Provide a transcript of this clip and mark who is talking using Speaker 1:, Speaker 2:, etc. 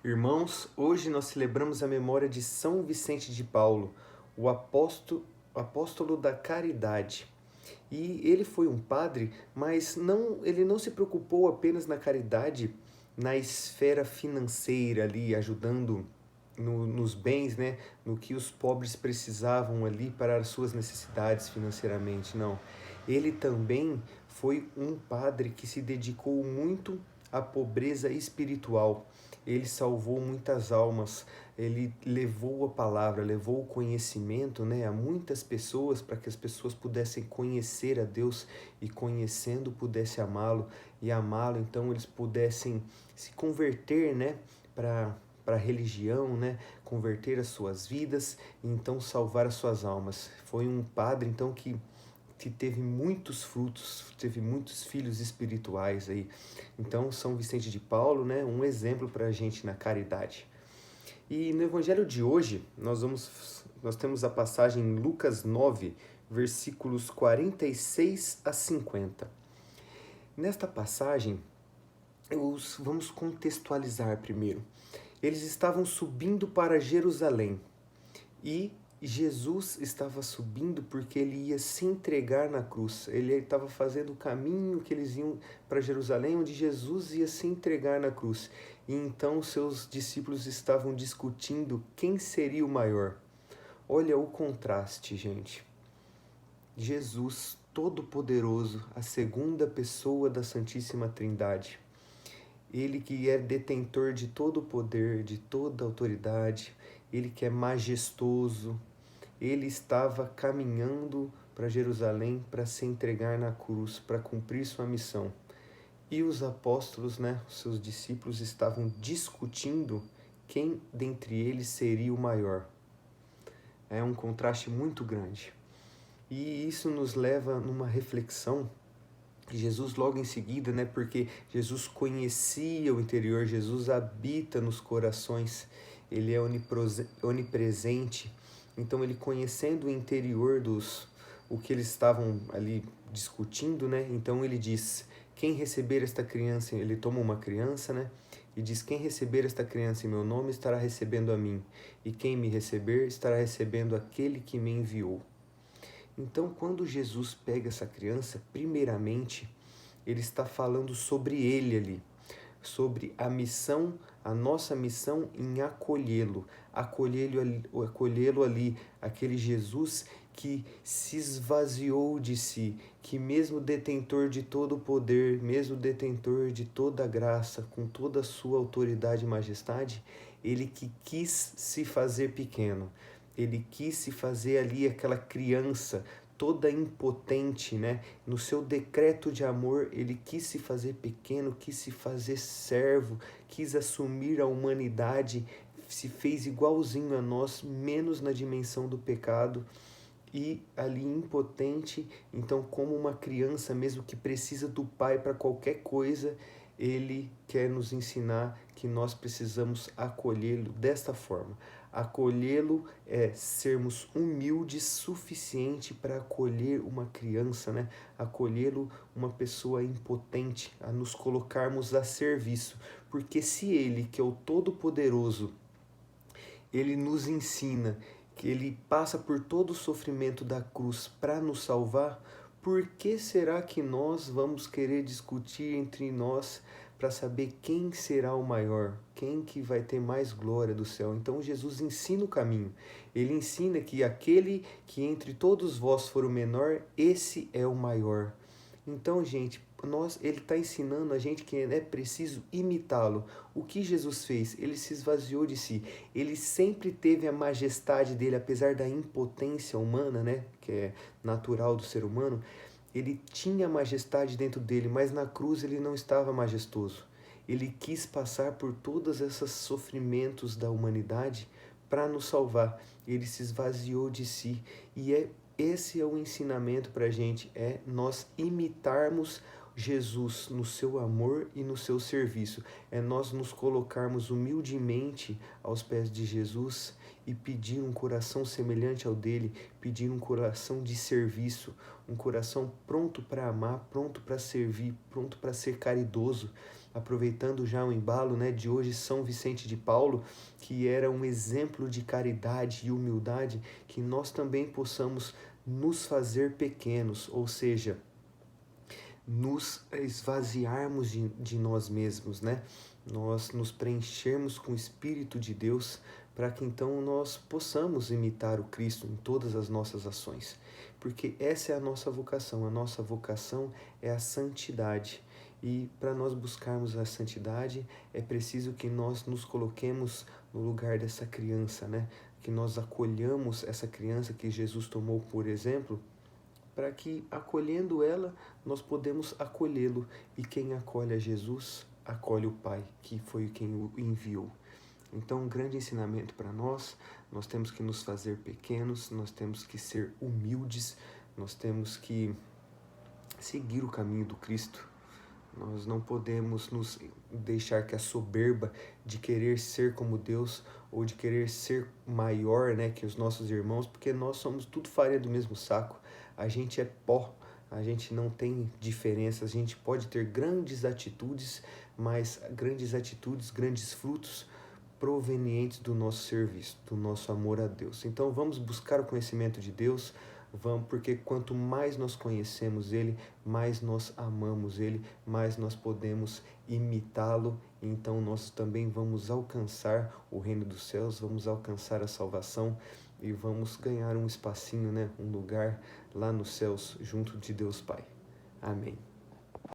Speaker 1: Irmãos, hoje nós celebramos a memória de São Vicente de Paulo, o apóstolo da caridade. E ele foi um padre, mas ele não se preocupou apenas na caridade, na esfera financeira ali, ajudando nos bens, né, no que os pobres precisavam ali para as suas necessidades financeiramente, não. Ele também foi um padre que se dedicou muito à pobreza espiritual. Ele salvou muitas almas, ele levou a palavra, levou o conhecimento, né, a muitas pessoas para que as pessoas pudessem conhecer a Deus e conhecendo pudessem amá-lo e amá-lo, então eles pudessem se converter, né, para a religião, né, converter as suas vidas e então salvar as suas almas. Foi um padre então que teve muitos frutos, teve muitos filhos espirituais aí. Então, São Vicente de Paulo, né, um exemplo para a gente na caridade. E no evangelho de hoje, nós temos a passagem em Lucas 9, versículos 46 a 50. Nesta passagem, vamos contextualizar primeiro. Eles estavam subindo para Jerusalém e Jesus estava subindo porque ele ia se entregar na cruz. Ele estava fazendo o caminho que eles iam para Jerusalém, onde Jesus ia se entregar na cruz. E então seus discípulos estavam discutindo quem seria o maior. Olha o contraste, gente. Jesus, Todo-Poderoso, a segunda pessoa da Santíssima Trindade. Ele que é detentor de todo o poder, de toda a autoridade, ele que é majestoso, ele estava caminhando para Jerusalém para se entregar na cruz, para cumprir sua missão. E os apóstolos, né, os seus discípulos, estavam discutindo quem dentre eles seria o maior. É um contraste muito grande. E isso nos leva numa reflexão. Jesus logo em seguida, né, porque Jesus conhecia o interior, Jesus habita nos corações, ele é onipresente. Então ele conhecendo o interior o que eles estavam ali discutindo, né? Então ele diz: quem receber esta criança, ele toma uma criança, né? E diz: quem receber esta criança em meu nome estará recebendo a mim, e quem me receber estará recebendo aquele que me enviou. Então, quando Jesus pega essa criança, primeiramente, ele está falando sobre ele ali, sobre a missão, a nossa missão em acolhê-lo ali, aquele Jesus que se esvaziou de si, que mesmo detentor de todo o poder, mesmo detentor de toda a graça, com toda a sua autoridade e majestade, ele que quis se fazer pequeno, ele quis se fazer ali aquela criança toda impotente, né? No seu decreto de amor, ele quis se fazer pequeno, quis se fazer servo, quis assumir a humanidade, se fez igualzinho a nós, menos na dimensão do pecado e ali impotente, então como uma criança mesmo que precisa do pai para qualquer coisa, ele quer nos ensinar que nós precisamos acolhê-lo desta forma. Acolhê-lo é sermos humildes suficiente para acolher uma criança, né? Acolhê-lo uma pessoa impotente, a nos colocarmos a serviço. Porque se ele, que é o Todo-Poderoso, ele nos ensina que ele passa por todo o sofrimento da cruz para nos salvar, por que será que nós vamos querer discutir entre nós para saber quem será o maior, quem que vai ter mais glória do céu? Então Jesus ensina o caminho. Ele ensina que aquele que entre todos vós for o menor, esse é o maior. Então, gente, ele está ensinando a gente que é preciso imitá-lo. O que Jesus fez? Ele se esvaziou de si. Ele sempre teve a majestade dele, apesar da impotência humana, né, que é natural do ser humano. Ele tinha a majestade dentro dele, mas na cruz ele não estava majestoso. Ele quis passar por todos esses sofrimentos da humanidade para nos salvar. Ele se esvaziou de si e esse é o ensinamento para a gente, é nós imitarmos Jesus no seu amor e no seu serviço. É nós nos colocarmos humildemente aos pés de Jesus e pedir um coração semelhante ao dele, pedir um coração de serviço, um coração pronto para amar, pronto para servir, pronto para ser caridoso. aproveitando já o embalo, né, de hoje, São Vicente de Paulo, que era um exemplo de caridade e humildade, que nós também possamos nos fazer pequenos, ou seja, nos esvaziarmos de nós mesmos, né? Nós nos preenchermos com o Espírito de Deus para que então nós possamos imitar o Cristo em todas as nossas ações. Porque essa é a nossa vocação é a santidade. E para nós buscarmos a santidade é preciso que nós nos coloquemos no lugar dessa criança, né? Que nós acolhamos essa criança que Jesus tomou por exemplo, para que, acolhendo ela, nós podemos acolhê-lo. E quem acolhe a Jesus, acolhe o Pai, que foi quem o enviou. Então, um grande ensinamento para nós temos que nos fazer pequenos, nós temos que ser humildes, nós temos que seguir o caminho do Cristo. Nós não podemos nos deixar que a soberba de querer ser como Deus ou de querer ser maior, né, que os nossos irmãos, porque nós somos tudo farinha do mesmo saco. A gente é pó, a gente não tem diferença. A gente pode ter grandes atitudes, mas grandes frutos provenientes do nosso serviço, do nosso amor a Deus. Então vamos buscar o conhecimento de Deus, vamos, porque quanto mais nós conhecemos Ele, mais nós amamos Ele, mais nós podemos imitá-lo. Então nós também vamos alcançar o reino dos céus, vamos alcançar a salvação e vamos ganhar um espacinho, né? Um lugar lá nos céus junto de Deus Pai. Amém.